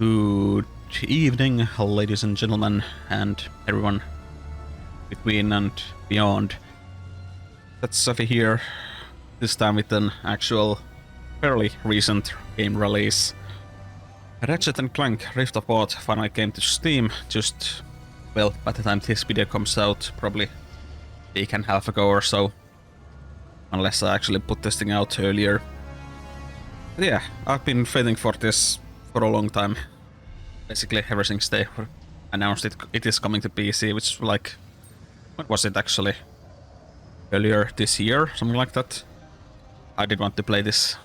Good evening, ladies and gentlemen, and everyone between and beyond. That's Sophie here, this time with an actual, fairly recent game release. Ratchet and Clank Rift Apart finally came to Steam just, well, by the time this video comes out, probably a week and a half ago or so. Unless I actually put this thing out earlier. But yeah, I've been waiting for this for a long time. Basically ever since they announced it is coming to PC, which like, when was it actually? Earlier this year, something like that. I did want to play this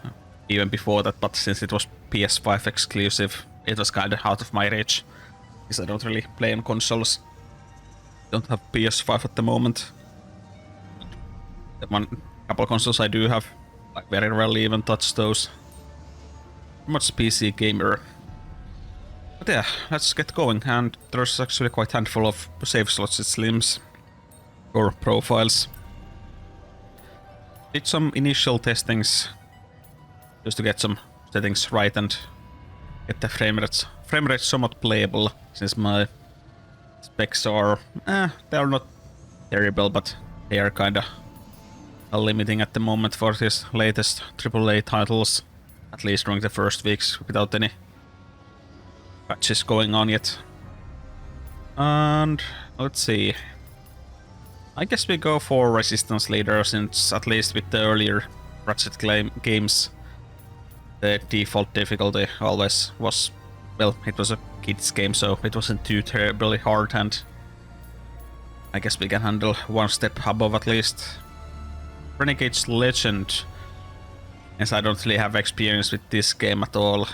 even before that, but since it was PS5 exclusive, it was kinda out of my reach. Because I don't really play on consoles. Don't have PS5 at the moment. The couple consoles I do have, like very rarely even touch those. Much PC gamer. But yeah, let's get going, and there's actually quite a handful of save slots it seems, or profiles. Did some initial testings just to get some settings right and get the frame rate somewhat playable, since my specs are, they're not terrible, but they are kinda limiting at the moment for these latest AAA titles, at least during the first weeks, without any patches going on yet. And let's see. I guess we go for Resistance Leader, since at least with the earlier Ratchet games, the default difficulty always was, well, it was a kids game, so it wasn't too terribly hard, and I guess we can handle one step above at least. Renegade's Legend, as I don't really have experience with this game at all.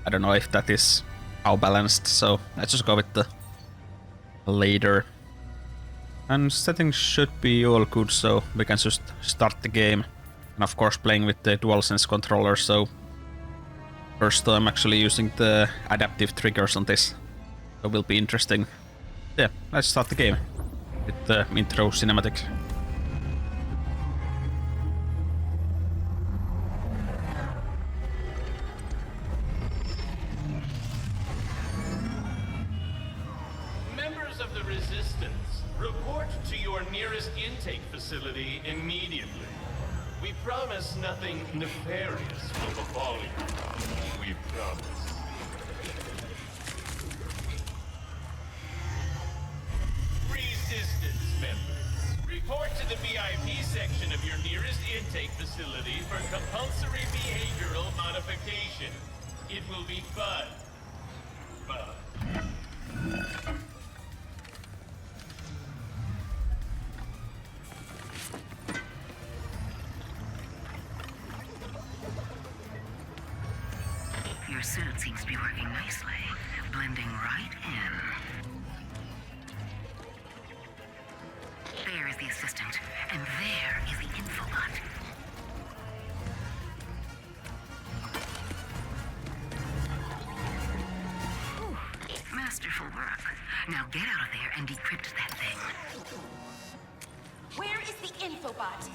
I don't know if that is how balanced, so let's just go with the later. And settings should be all good, so we can just start the game. And of course playing with the DualSense controller, so first time actually using the adaptive triggers on this. So it will be interesting. Yeah, let's start the game with the intro cinematic. Facility immediately. We promise nothing nefarious will befall you. We promise. Resistance members, report to the VIP section of your nearest intake facility for compulsory behavioral modification. It will be fun. Your suit seems to be working nicely, blending right in. There is the assistant, and there is the infobot. Ooh, masterful work. Now get out of there and decrypt that thing. Where is the infobot?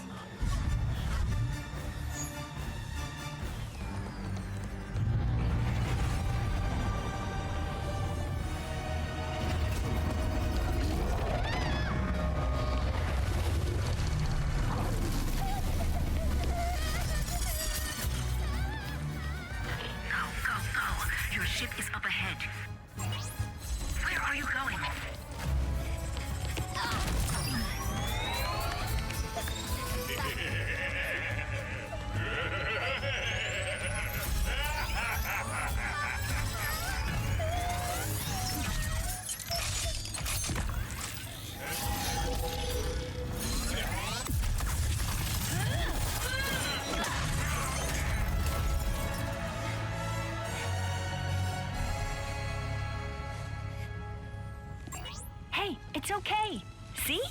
Your ship is up ahead. Where are you going? It's okay. See?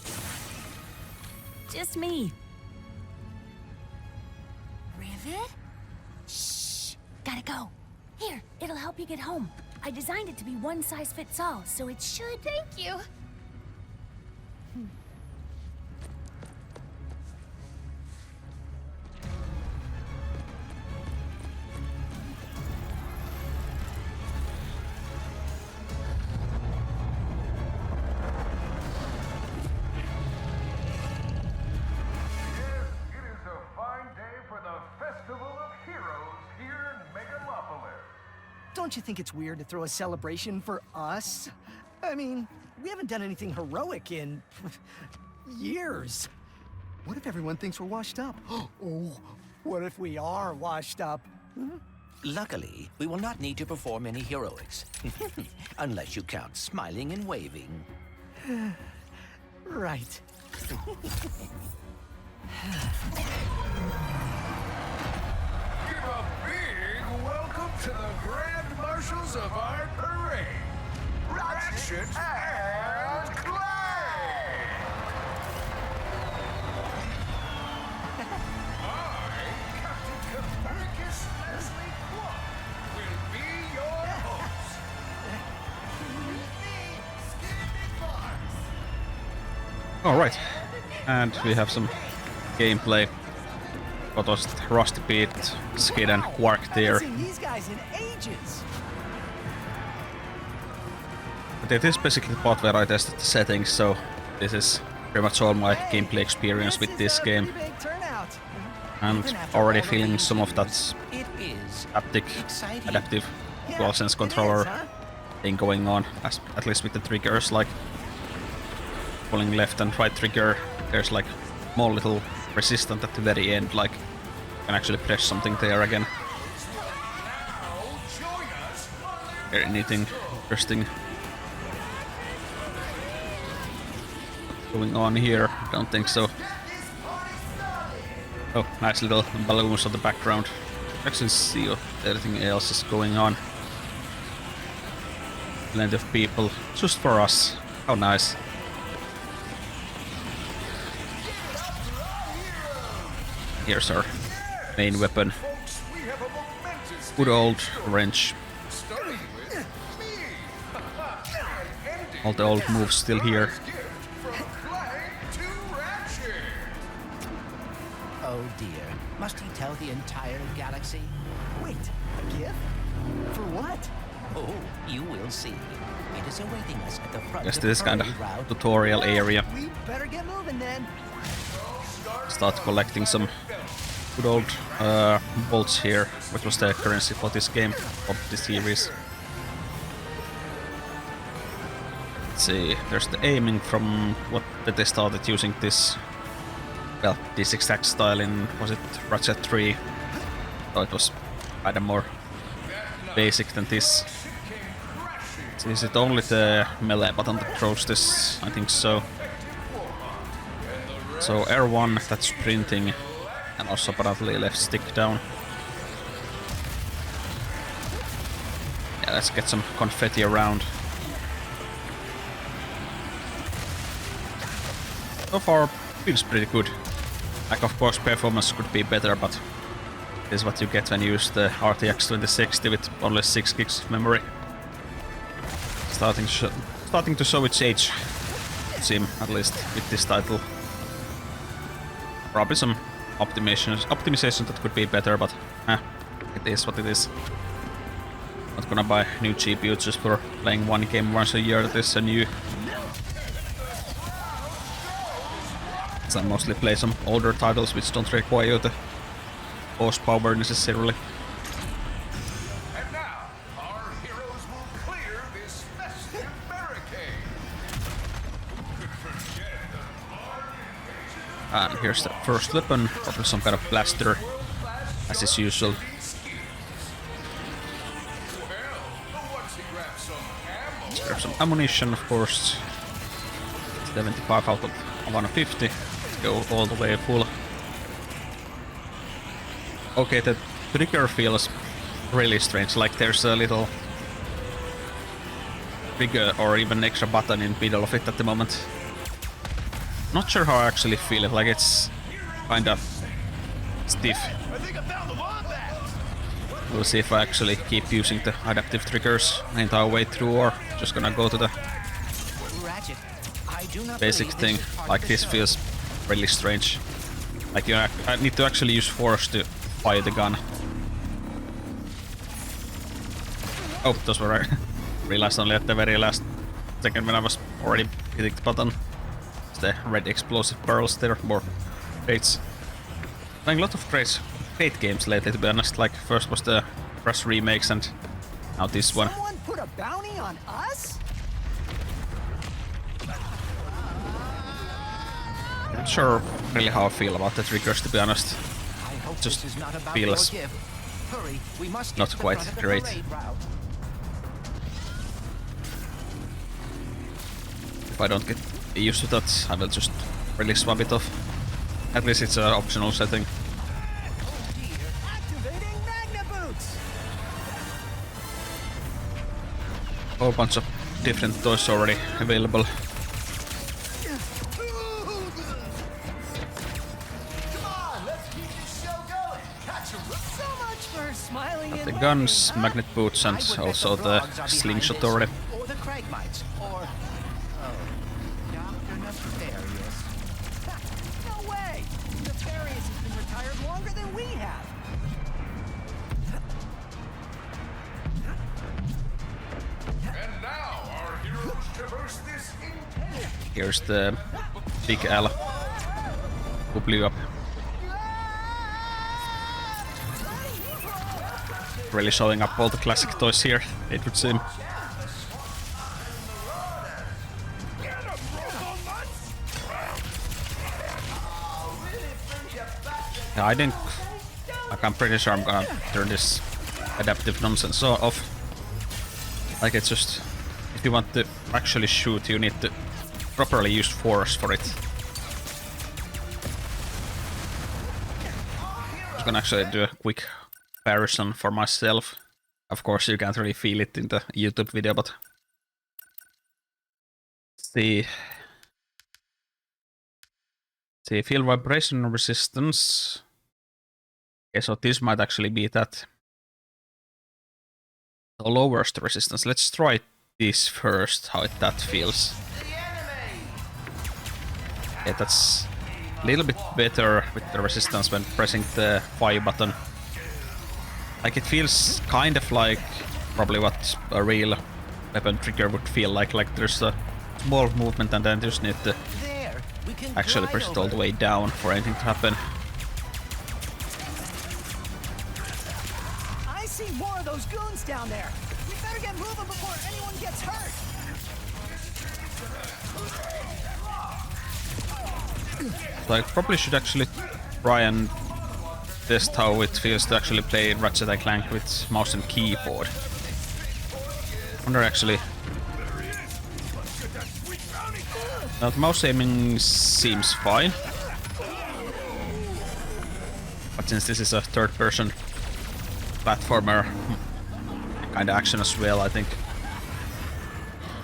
Just me. Rivet? Shh. Gotta go. Here, it'll help you get home. I designed it to be one size fits all, so it should... Thank you. don't you think it's weird to throw a celebration for us? I mean, we haven't done anything heroic in years. What if everyone thinks we're washed up? Oh, what if we are washed up? Luckily, we will not need to perform any heroics. Unless you count smiling and waving. Right. Give a big welcome to the Grand Marshals of our parade, Ratchet and Clank! I, Captain Copernicus Leslie Clark, will be your host. Me, Skinny Fox. Alright, and we have some gameplay. What was it? Rusty Beat, Skid and Quark I there. haven't seen these guys in ages. But it is basically the part where I tested the settings, so this is pretty much all my gameplay experience with this game. Pretty big turnout. And already feeling some of that It is haptic, exciting. adaptive Yeah, DualSense it is, controller huh? thing going on, at least with the triggers, like pulling left and right trigger. There's like more little resistant at the very end, like you can actually press something there again. Anything interesting going on here? Don't think so. Oh, nice little balloons on the background. Actually see if anything else is going on. Plenty of people just for us. How nice. Here's our main weapon. Good old wrench. All the old moves still here. Oh dear. Must he tell the entire galaxy? Wait, a gift? For what? Oh, you will see. It is awaiting us at the front Guess of this kind of parade route. tutorial area. We better get moving then. Start collecting some good old bolts here, which was the currency for this game, of this series. Let's see, there's the aiming from what did they started using this, well, this exact style in, was it Ratchet 3? So it was kinda more basic than this. So is it only the melee button that throws this? I think so. So R1, that's sprinting, and also apparently left stick down. Yeah, let's get some confetti around. So far, feels pretty good. Like, of course, performance could be better, but this is what you get when you use the RTX 2060 with only 6 gigs of memory. Starting to show its age, it seems, at least with this title. Probably some optimization that could be better, but it is what it is. Not gonna buy new GPU just for playing one game once a year that is a new. So I mostly play some older titles which don't require the horsepower necessarily. And now, our heroes will clear this festive barricade. And here's the first weapon, probably some kind of blaster, as is usual. Let's grab some ammunition, of course. 75 out of 150. Let's go all the way full. Okay, the trigger feels really strange, like there's a little trigger or even extra button in the middle of it at the moment. Not sure how I actually feel it, like it's kinda stiff. We'll see if I actually keep using the adaptive triggers the entire way through, or just gonna go to the Ratchet, I do not basic believe thing. this is part Like of this the show. feels really strange. Like I need to actually use force to fire the gun. Oh, those were I realized only at the very last second when I was already hitting the button. It's the red explosive barrels there, more crates. Playing a lot of great games lately, to be honest. Like first was the Crash remakes, and Now this one. Someone put a bounty on us? I'm not sure really how I feel about the triggers, to be honest. I hope Just this is not about feels your gift. Hurry, we must get not to the quite front of the great. parade route. If I don't get used to that, I will just really swap it off. At least it's an optional setting. Activating Magna Boots! Whole bunch of different toys already available. Come on, let's keep this show going. Catch a So much for smiling Got in the my guns, face. magnet boots, and I would bet also the frogs are behind slingshot this, already. Or the Cragmites, or... Oh, Dr. Nefarious. No way! Nefarious has been retired longer than we have. And now our heroes traverse this intense. Here's the big L who blew up. Really showing up all the classic toys here, it would seem. Yeah, I think, like, I'm pretty sure I'm gonna turn this adaptive nonsense off. Like, it's just, if you want to actually shoot, you need to properly use force for it. I'm gonna actually do a quick comparison for myself. Of course, you can't really feel it in the YouTube video, but see, field vibration resistance. Okay, so this might actually be that. So lowers the resistance. Let's try this first, how that feels. Yeah, that's a little bit better with the resistance when pressing the fire button. Like, it feels kind of like probably what a real weapon trigger would feel like. Like, there's a small movement and then you just need to There, we can actually glide press it all over. the way down for anything to happen. I see more of those goons down there. We better get moving before anyone gets hurt. So I probably should actually try and test how it feels to actually play Ratchet and Clank with mouse and keyboard. I wonder actually. Now, the mouse aiming seems fine. But since this is a third-person platformer, kind of action as well, I think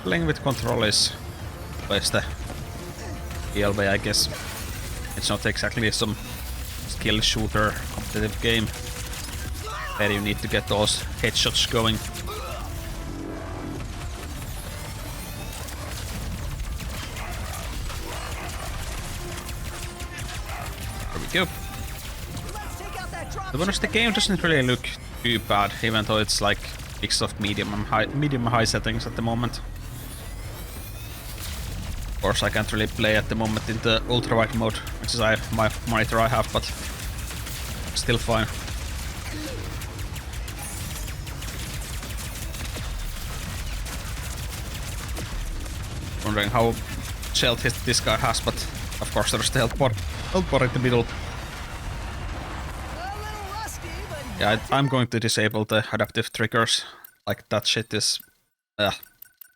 playing with control is always the real way, I guess. It's not exactly some skill shooter competitive game where you need to get those headshots going. There we go. Let's take out that drop. To be honest, the game doesn't really look too bad, even though it's like Microsoft medium and high settings at the moment. Of course, I can't really play at the moment in the ultra-wide mode, which is my monitor I have, but still fine. Wondering how much health this guy has, but of course there's the health bar in the middle. A little rusty, but Yeah, I'm going to disable the adaptive triggers. Like, that shit is...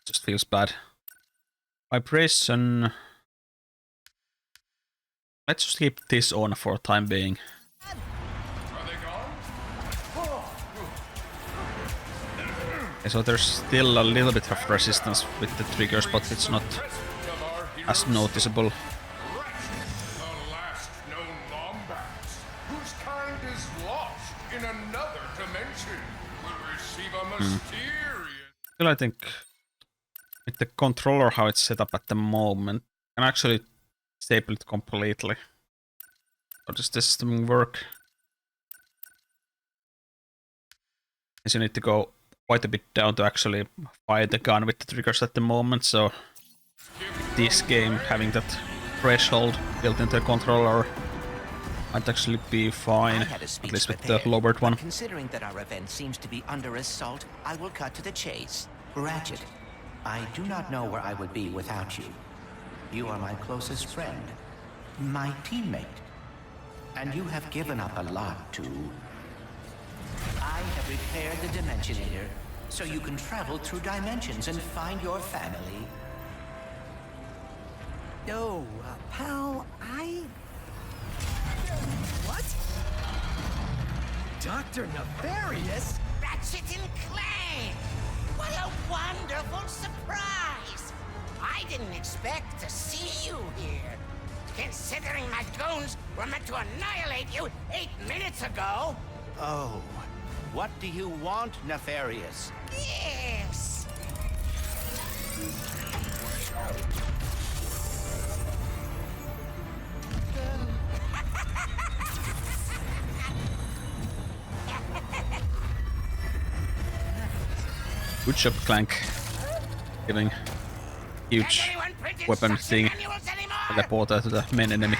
just feels bad. Vibration... Let's just keep this on for the time being. Are they gone? Okay, so there's still a little bit of resistance with the triggers, but it's not Present of our as heroes, noticeable. Ratchet, the last known Lombax, whose kind is lost in another dimension, will receive a mysterious... Still, I think with the controller, how it's set up at the moment, I can actually disable it completely. How does this thing work? As you need to go quite a bit down to actually fire the gun with the triggers at the moment, so this game having that threshold built into the controller might actually be fine, I had a at speech least with the prepared, lowered but one. considering that our event seems to be under assault, I will cut to the chase. Ratchet, I do not know where I would be without you. You are my closest friend, my teammate, and you have given up a lot to... I have repaired the Dimensionator, so you can travel through dimensions and find your family. No, pal, What? Dr. Nefarious? Ratchet and Clank! What a wonderful surprise! I didn't expect to see you here. Considering my goons were meant to annihilate you 8 minutes ago. Oh, what do you want, Nefarious? Yes! Good job, Clank. Giving huge Can anyone print weapon instruction thing manuals anymore? teleporter to the main enemy.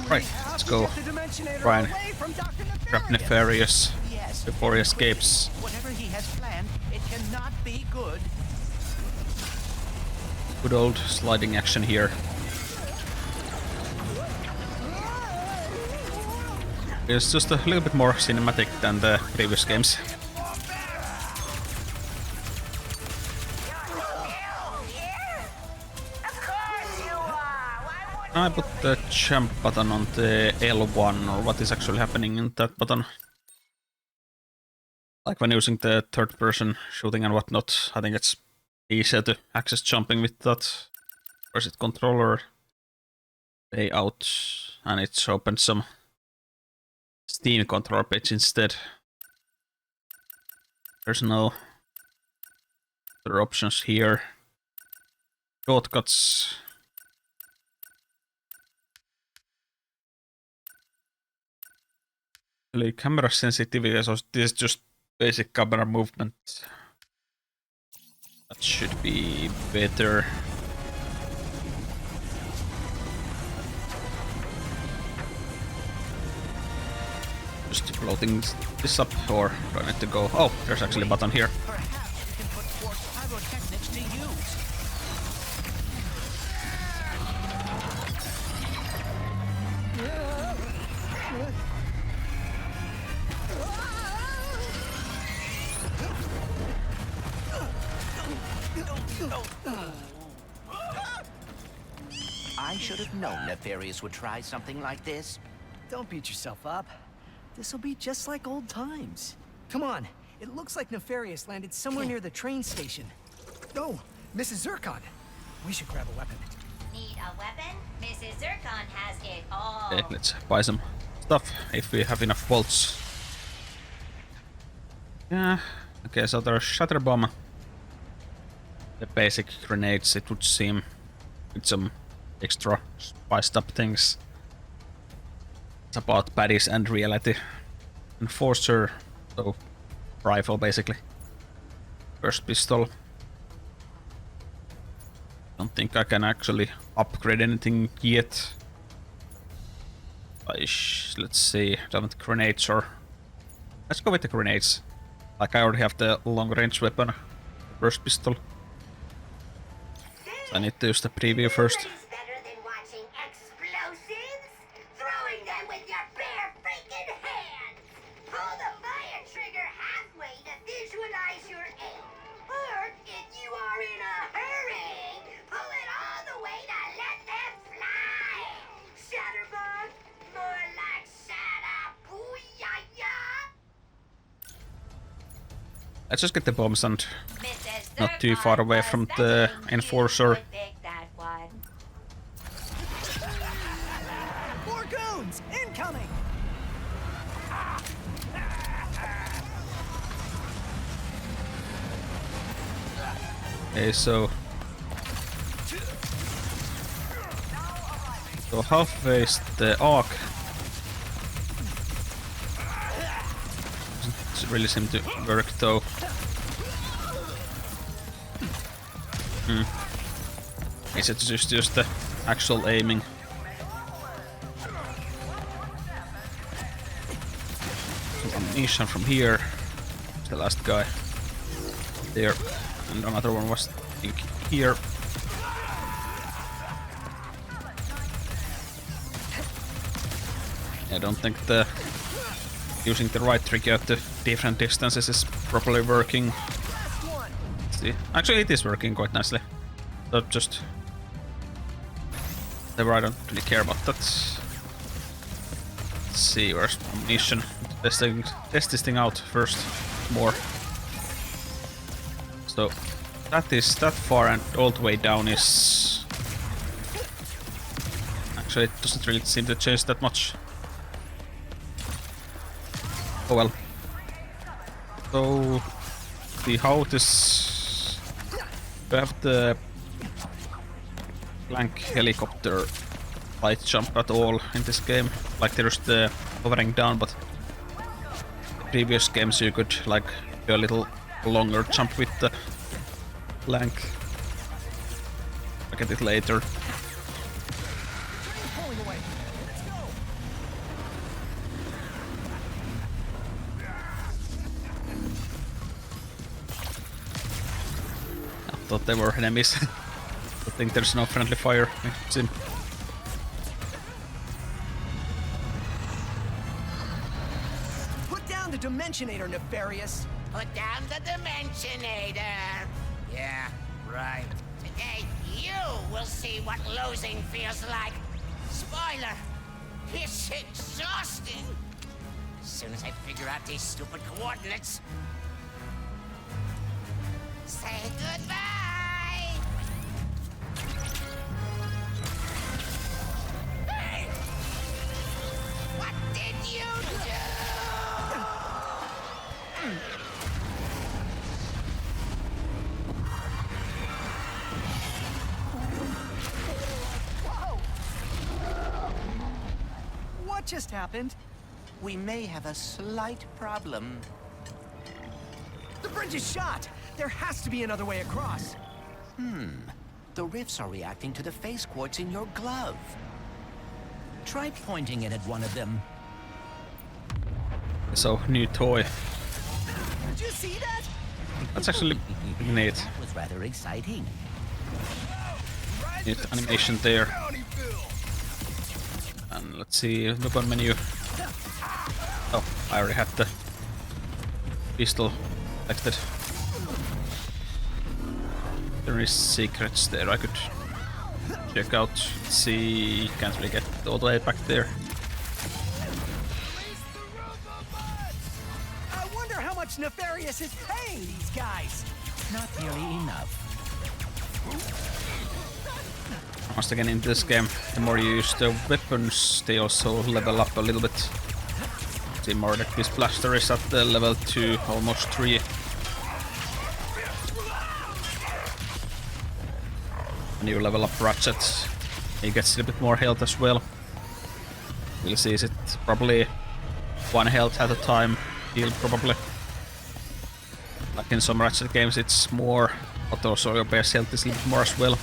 Right, let's go try and grab Nefarious Yes. before he escapes. Whatever he has planned, it cannot be good. Good old sliding action here. It's just a little bit more cinematic than the previous games. I put the jump button on the L1, or what is actually happening in that button. Like when using the third person shooting and whatnot, I think it's easier to access jumping with that. Or is it controller layout? And it's opened some Steam controller page instead. There's no other options here. Shortcuts. Camera sensitivity, so this is just basic camera movement. That should be better. Just floating this up, or do I need to go? Oh, there's actually a button here. Perhaps we can put Quartz pyrotechnics to use. I should have known Nefarious would try something like this. Don't beat yourself up. This'll be just like old times. Come on, it looks like Nefarious landed somewhere near the train station. Oh, Mrs. Zircon. We should grab a weapon. Need a weapon? Mrs. Zircon has it all. Okay, let's buy some stuff if we have enough bolts. Yeah, okay, so there's shatter bomb. The basic grenades, it would seem, with some extra spiced up things. It's about baddies and reality. Enforcer, so rifle basically. First pistol. Don't think I can actually upgrade anything yet. Let's see, do I want grenades or... Let's go with the grenades. Like I already have the long range weapon. First pistol. So I need to use the preview first. Nobody's better than watching explosives. Throwing them with your bare freaking hands. Pull the fire trigger halfway to visualize your aim. Or if you are in a hurry, pull it all the way to let them fly. Shatterbug, more like shatter. Booyah! Let's just get the bombs and not too far away from the enforcer. More goons! Incoming! Okay, so halfway is the arc. Doesn't really seem to work though. Is it just the actual aiming? Some ammunition from here. The last guy there, and another one was I think here. I don't think the using the right trigger at the different distances is properly working. Let's see. Actually, it is working quite nicely. So just whatever, I don't really care about that. Let's see, where's ammunition? Test this thing out first more. So that is that far, and all the way down is actually it doesn't really seem to change that much. Oh well. So see how this. We have the Clank helicopter light jump at all in this game. Like there's the hovering down, but in previous games you could like do a little longer jump with the Clank. Look at it later. I thought they were enemies. I think there's no friendly fire. It's him. Put down the Dimensionator, Nefarious! Put down the Dimensionator. Yeah, right. Today, you will see what losing feels like. Spoiler, it's exhausting. As soon as I figure out these stupid coordinates. Say goodbye! Hey! What did you do? What just happened? We may have a slight problem. The bridge is shot! There has to be another way across. The rifts are reacting to the phase quartz in your glove. Try pointing it at one of them. So new toy. Did you see that? That's actually neat. That was rather exciting. Neat animation there. And let's see, weapon menu. Oh, I already had the pistol selected. There is secrets there I could check out. Let's see, can't really get all the way back there. I wonder how much Nefarious is paying these guys. Not nearly enough. Once again in this game, the more you use the weapons, they also level up a little bit. See more that this blaster is at the level 2, almost 3. When you level up Ratchet, he gets a little bit more health as well. We'll see, is it probably 1 health at a time, heal probably. Like in some Ratchet games it's more, but also your base health is a little bit more as well.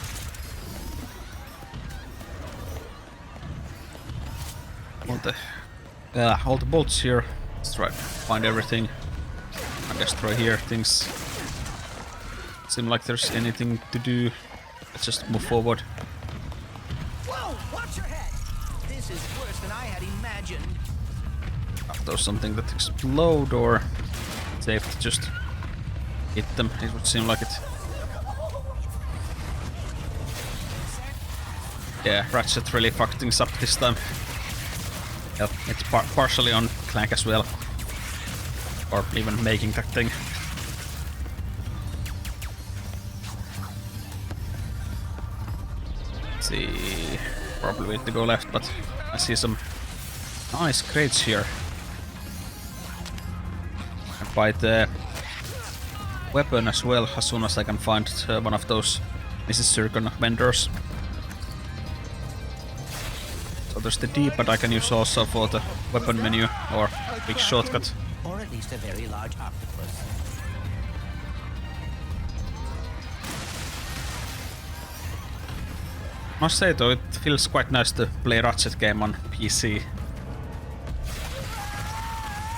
All the bolts here. Let's try to find everything and destroy here things. Seem like there's anything to do. Let's just move forward. Whoa! Watch your head! This is worse than I had imagined. After something that explode, or safe to just hit them. It would seem like it. Yeah, Ratchet really fucked things up this time. Yep, it's partially on Clank as well. Or even making that thing. see. Probably need to go left, but I see some nice crates here. I buy the weapon as well as soon as I can find one of those Mrs. Zircon vendors. So there's the D-pad I can use also for the weapon menu or big shortcut. Or at least a very large octopus. Must say though, it feels quite nice to play Ratchet game on PC.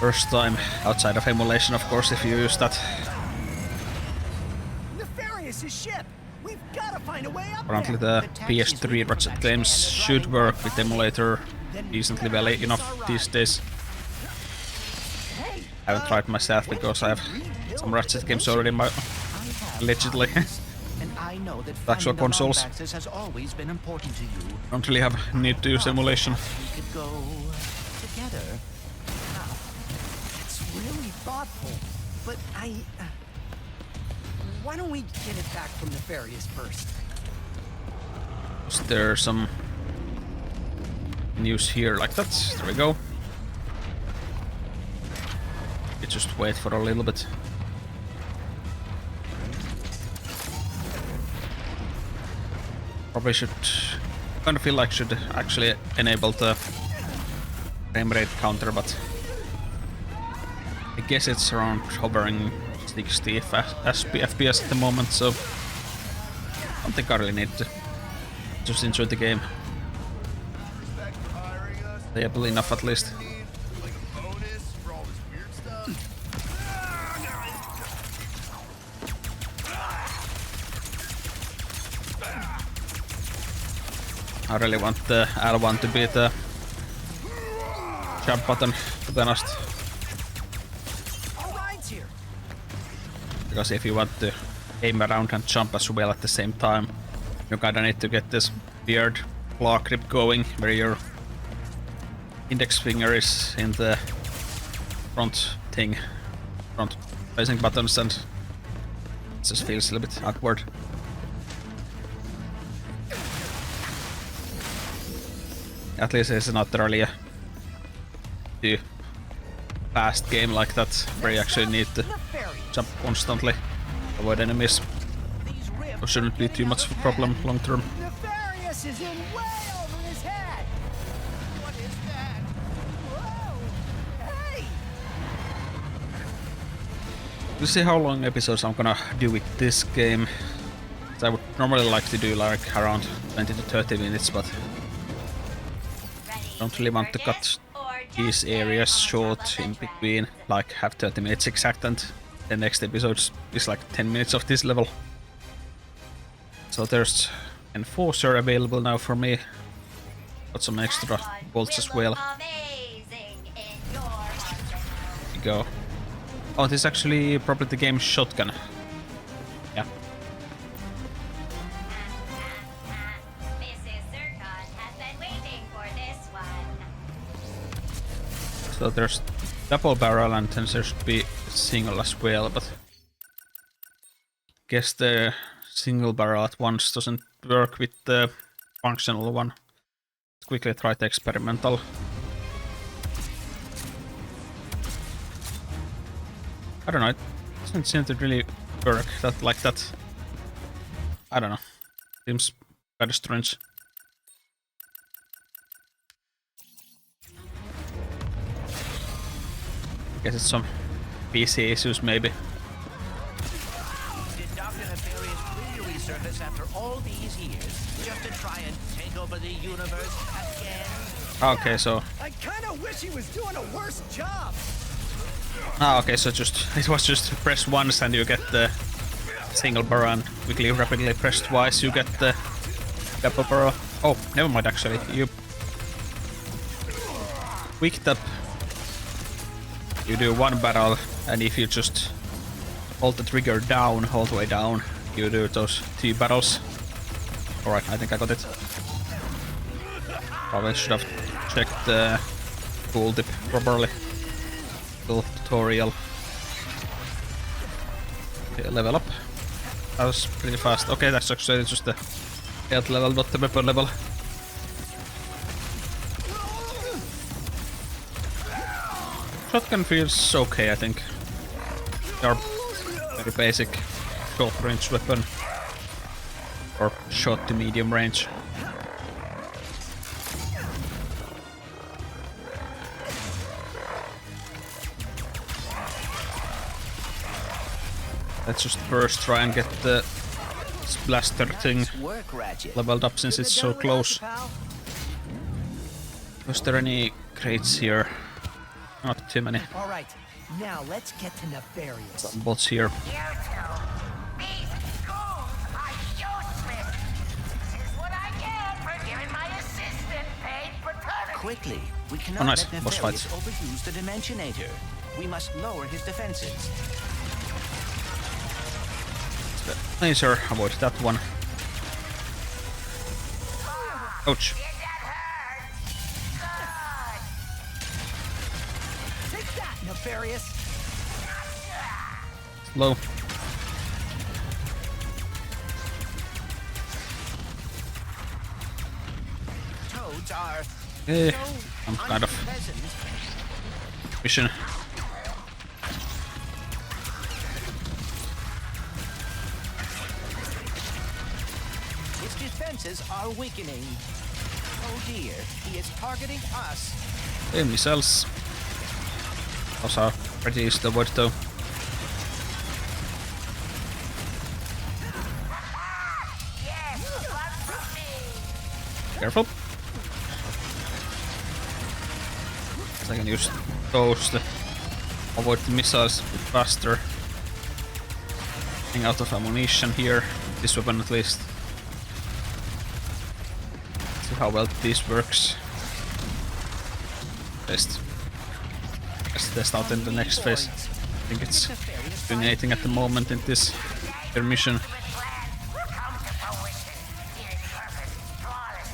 First time outside of emulation, of course, if you use that. Nefarious' ship. We've got to find a way up Apparently there. the PS3 Ratchet games should work with emulator decently well enough these days. I haven't tried myself because I have some Ratchet games already in my allegedly. And I know that Actual finding the consoles. Lombaxes has always been important to you. Don't really have need to use emulation. We could go together. It's really thoughtful, but why don't we get it back from Nefarious first? Is there some news here like that? There we go. You just wait for a little bit. Probably should kind of feel like should actually enable the frame rate counter, but I guess it's around hovering 60 FPS at the moment, so I don't think I really need to just enjoy the game. Playable enough at least. I really want the L1 to be the jump button, to be honest. Because if you want to aim around and jump as well at the same time, you kinda need to get this weird claw grip going, where your index finger is in the front thing, front facing buttons, and it just feels a little bit awkward. At least it's not really a too fast game like that, where you actually need to jump constantly, avoid enemies. It shouldn't be too much of a problem long term. Nefarious is in way over his head. What is that? Whoa! Hey! We'll see how long episodes I'm gonna do with this game. I would normally like to do like around 20 to 30 minutes, but I don't really want to cut these areas short in between, like have 30 minutes exact, and the next episode is like 10 minutes of this level. So there's Enforcer available now for me. Got some extra bolts as well. There you go. Oh, this is actually probably the game's shotgun. Yeah. So there's double barrel and then there should be single as well, but guess the single barrel at once doesn't work with the functional one. Let's quickly try the experimental. I don't know, it doesn't seem to really work that like that. I don't know. Seems kind of strange. Guess it's some PC issues maybe. Did Dr. Nefarious really resurface after all these years just to try and take over the universe again? Okay, so I kind of wish he was doing a worse job. okay, so it was just press once and you get the single barrel, and quickly rapidly press twice you get the double barrel. Oh, never mind actually. You quick tap. You do one barrel, and if you just hold the trigger down, all the way down, you do those 2 barrels. Alright, I think I got it. Probably should have checked the tooltip properly. Little tutorial. Okay, level up. That was pretty fast. Okay, that's actually just the health level, not the weapon level. Shotgun feels okay, I think. They are very basic short range weapon. Or short to medium range. Let's just first try and get the blaster thing Nice work, Ratchet. leveled up since it's so close. Was there any crates here? Not too many. All right, now let's get to Nefarious. Some bots here. You two, these goons are useless. This is what I get for giving my assistant paid paternity. Quickly, we cannot nice. let Boss Nefarious fights. overuse the Dimensionator. We must lower his defenses. Laser, avoid that one. Ouch. Did that hurt? Good. Take that, Nefarious. Low. Toads are Eh, so I'm kind of unpleasant. mission. Its defenses are weakening. Oh dear, he is targeting us. Hey, missiles. Those are pretty easy to avoid though. Yes, one from me. Careful. I can use those to avoid the missiles a bit faster. Getting out of ammunition here. This weapon at least. See how well this works. Let's test out in the next phase. I think it's dominating at the moment in this mission.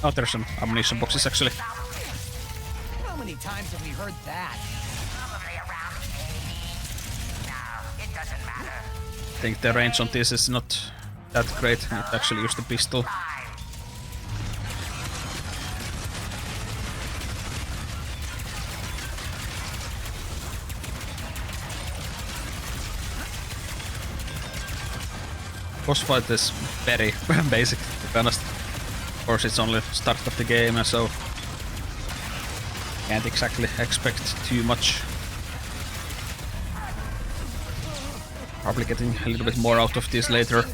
Oh, there's some ammunition boxes actually. How many times have we heard that? Probably around 80. No, it doesn't matter. I think the range on this is not that great. I need to actually use the pistol. Boss fight is very basic, to be honest. Of course, it's only start of the game, and so can't exactly expect too much. Probably getting a little bit more out of this later.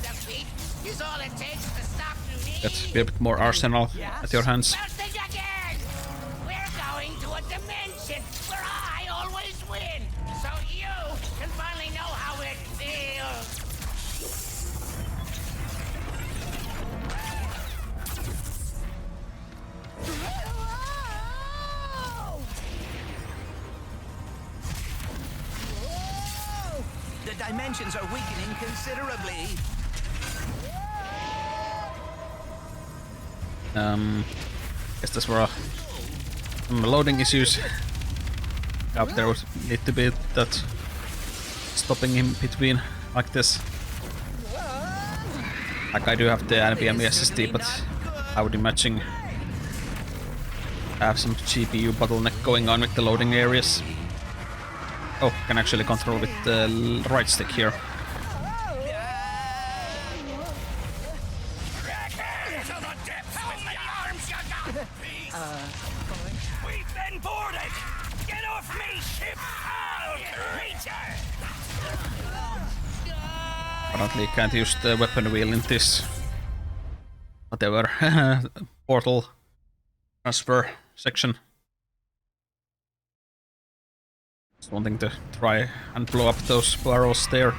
Is all it takes to stop me. Get a bit more arsenal at your hands. Melting again! We're going to a dimension where I always win, so you can finally know how it feels. The dimensions are weakening considerably. Guess that's where some loading issues. Up there would need to be that stopping in between like this. Like I do have the NVMe SSD, but I would imagine I have some GPU bottleneck going on with the loading areas. Oh, can actually control with the right stick here. We've been boarded! Get off me, ship! I'll creature! Apparently can't use the weapon wheel in this whatever portal transfer section. Just wanting to try and blow up those barrels there.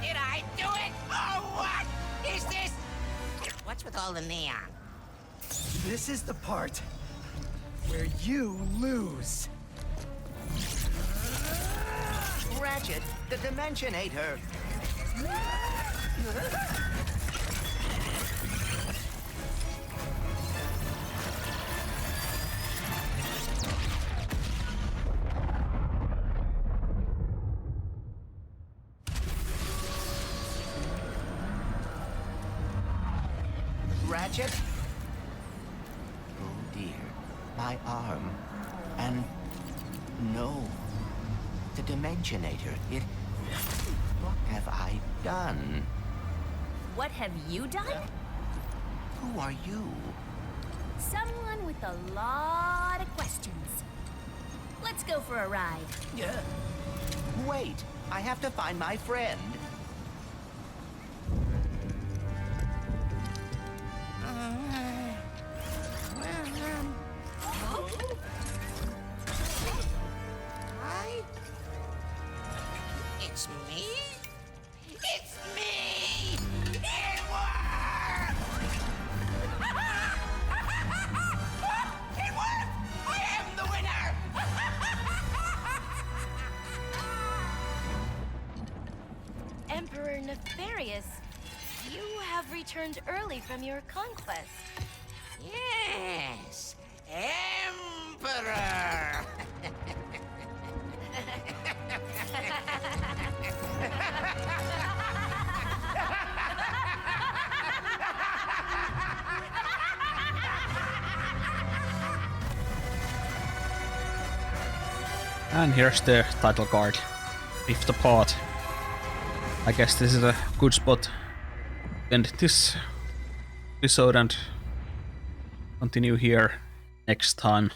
Did I do it? Oh, what is this? What's with all the neon? This is the part where you lose. Ratchet, the Dimensionator. Ratchet? Oh dear, my arm. And no, the Dimensionator, it... What have I done? What have you done? Who are you? Someone with a lot of questions. Let's go for a ride. Wait, I have to find my friend. Hi? It's me? It's me! It worked! It worked! I am the winner! Emperor Nefarious, you have returned early from your conquest. Yes, Emperor! And here's the title card. Rift Apart. I guess this is a good spot to end this episode and continue here next time.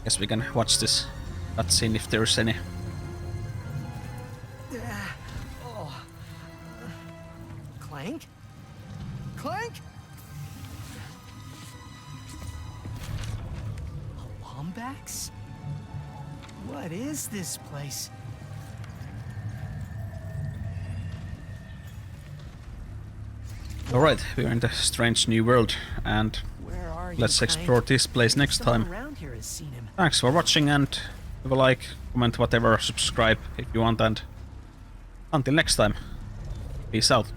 Guess we can watch this cutscene if there's any. Oh. Clank? Clank? A Lombax? What is this place? Alright, we're in the strange new world and Where are you, let's Clank? explore this place next Someone time. around here has seen him. Thanks for watching and leave a like, comment, whatever, subscribe if you want, and until next time, peace out.